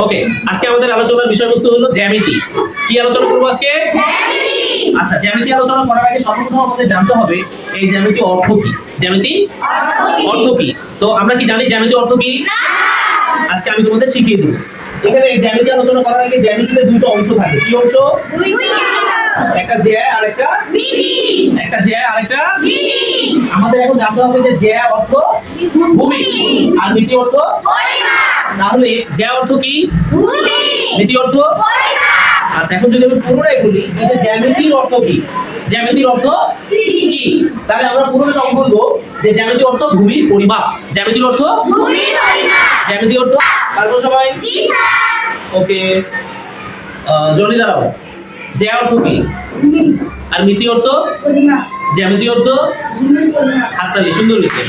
ওকে, আজকে আমাদের আলোচনার বিষয়বস্তু হলো জ্যামিতি। কি আলোচনা করব আজকে? জ্যামিতি। আচ্ছা, জ্যামিতি আলোচনা করার আগে সর্বপ্রথম আমাদের জানতে হবে এই জ্যামিতি অর্থ কি। জ্যামিতি অর্থ কি? তো আমরা কি জানি জ্যামিতি অর্থ কি? না। আজকে আমি তোমাদের শিখিয়ে দেব। এখানে জ্যামিতি আলোচনা করার আগে জ্যামিতিতে দুটো অংশ থাকে। কি অংশ? দুইটা। একটা জ্যা আর একটা মিতি। একটা জ্যা আর একটা মিতি। আমাদের এখন জানতে হবে যে জ্যা অর্থ ভূমি আর মিতি অর্থ পরিমাপ। তাহলে জ্যা অর্থ কি? ভূমি। মিতি অর্থ? পরিমাপ। আচ্ছা, এখন যদি আমি পুনরায় বলি এই যে জ্যামিতির অর্থ কি? জ্যামিতির অর্থ কি? তাহলে আমরা পুনরায় সব বলবো যে জ্যামিতির অর্থ ভূমি পরিমাপ। জ্যামিতির অর্থ ভূমি পরিমাপ। জ্যামিতির অর্থ পারবো সবাই? জি স্যার। ওকে, জনি দাঁড়াও। জ্যা অর্থ কি? ভূমি। আর মিতি অর্থ? পরিমাপ। জ্যামিতি অর্থ? ভূমি পরিমাপ। হাততালি, সুন্দর হয়েছে।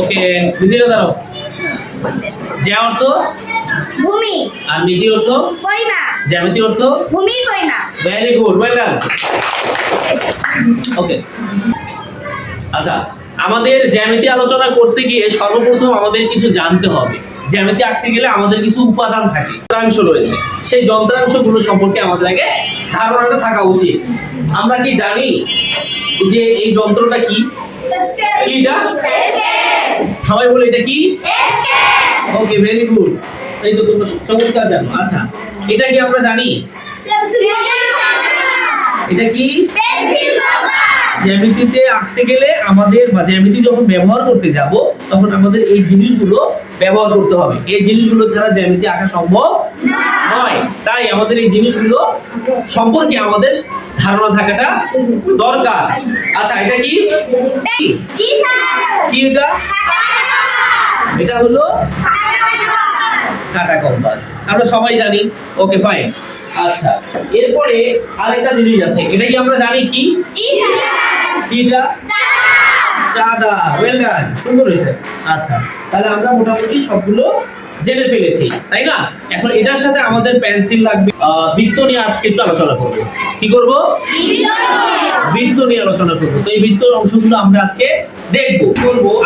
ওকে, মিতিরা দাঁড়াও। জ্যা অর্থ ভূমি। আর মিতি অর্থ? পরিমাপ। জ্যামিতি অর্থ? ভূমি পরিমাপ। Very good, well done. Okay, আচ্ছা, আমাদের জ্যামিতি আলোচনা করতে গিয়ে সর্বপ্রথম আমাদের কিছু জানতে হবে। জ্যামিতি আঁকতে গেলে আমাদের কিছু উপাদান থাকে, যন্ত্রাংশ রয়েছে। সেই যন্ত্রাংশগুলো সম্পর্কে আমাদের আগে ধারণাটা থাকা উচিত। আমরা কি জানি যে এই যন্ত্রটা কি? কি এটা? সবাই বলে এটা কি? ওকে, ভেরি গুড। এই তো তোমরা চমৎকার জানো। আচ্ছা, এটা কি আমরা জানি? এটা কি? জ্যামিতিতে আঁকতে গেলে আমাদের বা জ্যামিতি যখন ব্যবহার করতে যাব তখন আমাদের এই জিনিসগুলো ব্যবহার করতে হবে। এই জিনিসগুলো ছাড়া জ্যামিতি আঁকা সম্ভব নয়। তাই আমাদের এই জিনিসগুলো সম্পর্কে আমাদের ধারণা থাকাটা দরকার। আচ্ছা, এটা কি? কি এটা? এটা হলো কাটা কম্পাস। আমরা সবাই জানি। ওকে, ফাইন। আচ্ছা, এরপরে আরেকটা জিনিস আছে। এটা কি আমরা জানি কি? কি এটা? চাঁদা। ওয়েল ডান, সুন্দর হয়েছে। আচ্ছা, তাহলে আমরা মোটামুটি সবগুলো জেনে ফেলেছি, তাই না? এখন এটার সাথে আমাদের পেন্সিল লাগবে। বৃত্ত নিয়ে আজকে একটু আলোচনা করব। কি করব? বৃত্ত নিয়ে আলোচনা করব। তো এই বৃত্তের অংশগুলো আমরা আজকে দেখব।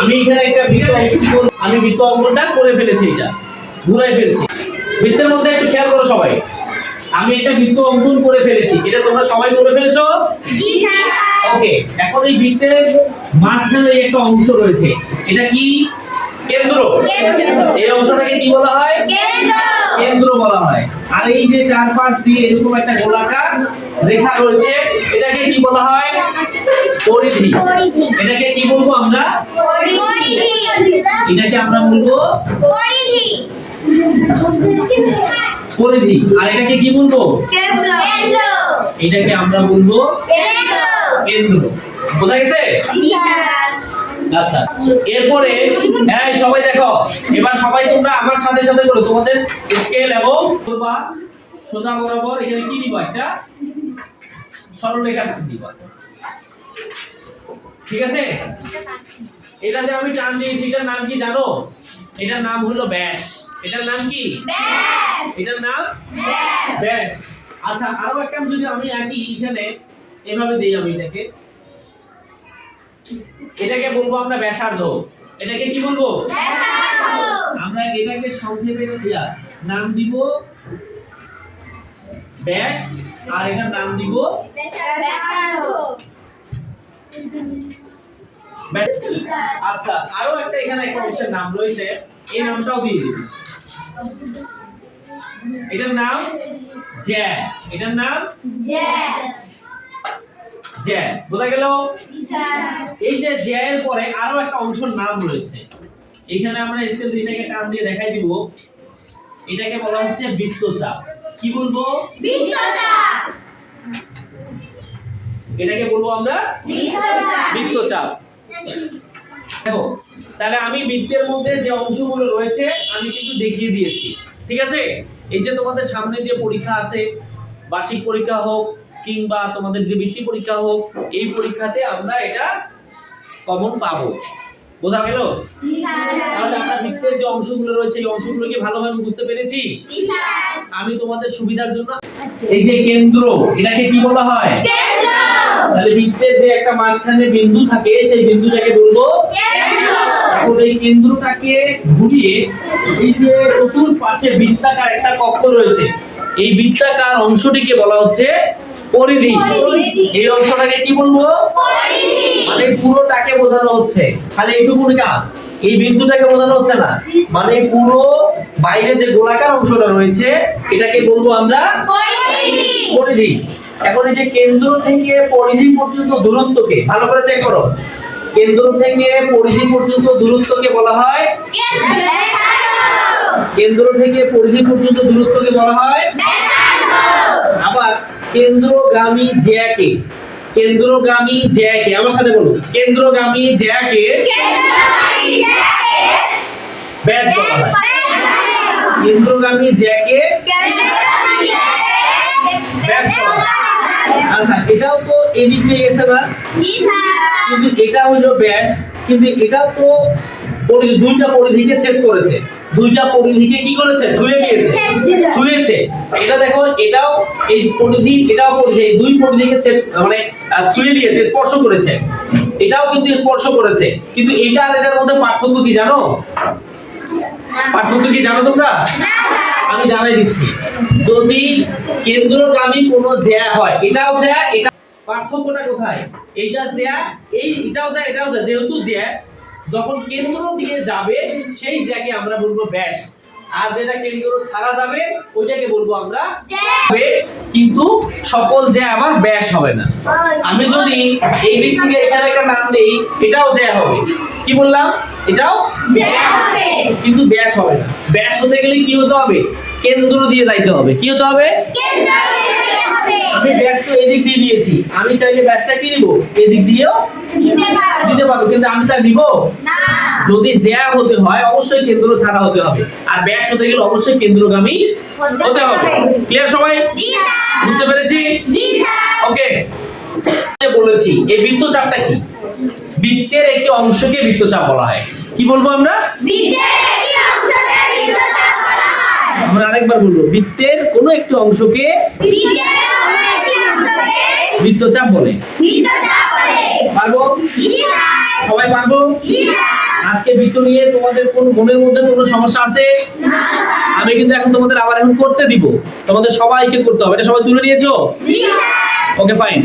আমি এখানে একটা বৃত্ত অঙ্কনটা করে ফেলেছি। এটা ঘুরাই ফেলছি। বৃত্তের মধ্যে একটু খেয়াল করো সবাই। আমি একটা বৃত্ত অঙ্কন করে ফেলেছি। এটা তোমরা সবাই করে ফেলেছো? ওকে, এখন এই বৃত্তের মাঝখানে একটা অংশ রয়েছে। এটা কি? কেন্দ্র। এই অংশটাকে কি বলা হয়? কেন্দ্র বলা হয়। আর এই যে চারপাশ দিয়ে এরকম একটা গোলাকার রেখা রয়েছে, এটাকে কি বলা হয়? পরিধি। এটাকে কি বলবো আমরা? এটাকে আমরা বলবো পরিধি। আর এটাকে কি বলবো? এটাকে আমরা বলবো কেন্দ্র। বোঝা গেছে? আচ্ছা, এরপরে এই সবাই দেখো, এবার সবাই তোমরা আমার সাথে সাথে বলো তোমাদের স্কেল এবং সোজা বরাবর এখানে কি দিবা? একটা সরলরেখা দিবা। ঠিক আছে? এটা যে আমি টান দিয়েছি এটার নাম কি জানো? এটার নাম হলো ব্যাস। এটার নাম কি? এটার নাম ব্যাস। আচ্ছা, আরো একটা যদি আমি একই এখানে এভাবে দেই, আমি এটাকে বলবো আমরা ব্যাসার্ধ। এটাকে কি বলবো? আমরা এটাকে সংক্ষেপে নাম দিব ব্যাস, আর এটার নাম দিব ব্যাস। আচ্ছা, আরো একটা এখানে একটা অংশের নাম রয়েছে, এই নামটাও দিয়ে দিই। এটার নাম জ্যা। এটার নাম জ্যা। বোঝা গেল? এই যে জ্যা এর পরে আরো একটা অংশের নাম রয়েছে। এখানে আমরা স্কেল দিকে টান দিয়ে দেখাই দিব। এটাকে বলা হচ্ছে বৃত্তচাপ। কি বলবো? বৃত্তচাপ। এটাকে বলবো আমরা বৃত্তচাপ। দেখো, তাহলে আমি বৃত্তের মধ্যে যে অংশগুলো রয়েছে আমি কিন্তু দেখিয়ে দিয়েছি। ঠিক আছে? এই যে তোমাদের সামনে যে পরীক্ষা আছে, বার্ষিক পরীক্ষা হোক কিংবা তোমাদের যে বৃত্তি পরীক্ষা হোক, এই পরীক্ষাতে আমরা এটা কমন পাবো। বোঝা গেল? তাহলে আমরা বৃত্তের যে অংশগুলো রয়েছে এই অংশগুলোকে ভালোভাবে বুঝতে পেরেছি। আমি তোমাদের সুবিধার জন্য এই যে কেন্দ্র, এটাকে কি বলা হয়? তাহলে বৃত্তের যে একটা মাঝখানে বিন্দু থাকে সেই বিন্দুটাকে বলবো কেন্দ্র। এখন এই কেন্দ্রটাকে ঘুরিয়ে এই যে চতুর্পাশে বৃত্তাকার একটা কক্ষ রয়েছে, এই বৃত্তাকার অংশটিকে বলা হচ্ছে পরিধি। এই অংশটাকে কি বলবো? মানে পুরোটাকে বোঝানো হচ্ছে, খালি এইটুকু না, এই বিন্দুটাকে বোঝানো হচ্ছে না, মানে পুরো বাইরে যে গোলাকার অংশটা রয়েছে এটাকে বলবো আমরা পরিধি। এখন এই যে কেন্দ্র থেকে পরিধি পর্যন্ত দূরত্বকে ভালো করে চেক করো। কেন্দ্র থেকে পরিধি পর্যন্ত দূরত্বকে বলা হয় কেন্দ্র থেকে পরিধি পর্যন্ত দূরত্বকে বলা হয় আবার কেন্দ্রগামী জ্যাকে আমার সাথে বলুন, কেন্দ্রগামী জ্যাকে ব্যাস বলা হয়। কেন্দ্রগামী জ্যাকে ব্যাস বলা হয়। আচ্ছা, এটাও তো এদিক দিয়ে গেছে না, কিন্তু এটা হলো ব্যাস, কিন্তু এটাও তো পরিধি, দুইটা পরিধিকে ছেদ করেছে, দুইটা পরিধিকে কি করেছে? ছুঁয়েছে। এটা দেখো, এটাও এই পরিধি, এটাও পরিধি, দুই পরিধিকে ছেদ মানে ছুঁয়ে দিয়েছে, স্পর্শ করেছে। এটাও কিন্তু স্পর্শ করেছে, কিন্তু এটা আর এটার মধ্যে পার্থক্য কি জানো? পার্থক্য কি জানো তোমরা? আমি জানাই দিচ্ছি। যদি কেন্দ্রগামী কোনো জ্যা হয়, এটাও জ্যা, এটা পার্থক্যটা কোথায়? এইটা জ্যা, এটাও জ্যা, এটাও জ্যা, যেহেতু জ্যা যখন কেন্দ্র দিয়ে যাবে সেই জ্যাকে আমরা বলবো ব্যাস, আর যেটা কেন্দ্র ছাড়া যাবে ওইটাকে বলবো আমরা জ্যা। কিন্তু সকল জ্যা আবার ব্যাস হবে না। আমি যদি এই দিক থেকে এখানে একটা নাম দেই, এটাও জ্যা হবে। কি বললাম? এটাও জ্যা হবে, কিন্তু ব্যাস হবে না। ব্যাস হতে গেলে কি হতে হবে? কেন্দ্র দিয়ে যাইতে হবে। কি হতে হবে? কেন্দ্র দিয়ে যাইতে হবে। আমি ব্যাস তো এই দিক দিয়ে দিয়েছি, আমি চাইলে ব্যাসটা কি নিব? এই দিক দিয়েও দিতে পারবো, কিন্তু আমি তা নিব না। যদি জ্যা হতে হয় অবশ্যই কেন্দ্র ছাড়া হতে হবে, আর ব্যাস হতে গেলে অবশ্যই কেন্দ্রগামী হতে হবে। ক্লিয়ার সবাই? জি স্যার। বুঝতে পেরেছি? জি স্যার। ওকে, বলেছি এই বৃত্তচাপটা কি? বৃত্তের একটি অংশকে বৃত্তচাপ বলা হয়। কি বলবো আমরা? বৃত্তের একটি অংশকে বৃত্তচাপ বলা হয়। আমরা আরেকবার বলবো, বৃত্তের কোনো একটি অংশকে বৃত্তচাপ বলে। পারবো? সবাই পারবো? আজকে বৃত্ত নিয়ে তোমাদের কোন মনের মধ্যে কোনো সমস্যা আছে? আমি কিন্তু এখন তোমাদের আবার এখন করতে দিব, তোমাদের সবাইকে করতে হবে। এটা সবাই তুলে নিয়েছো? ওকে, ফাইন।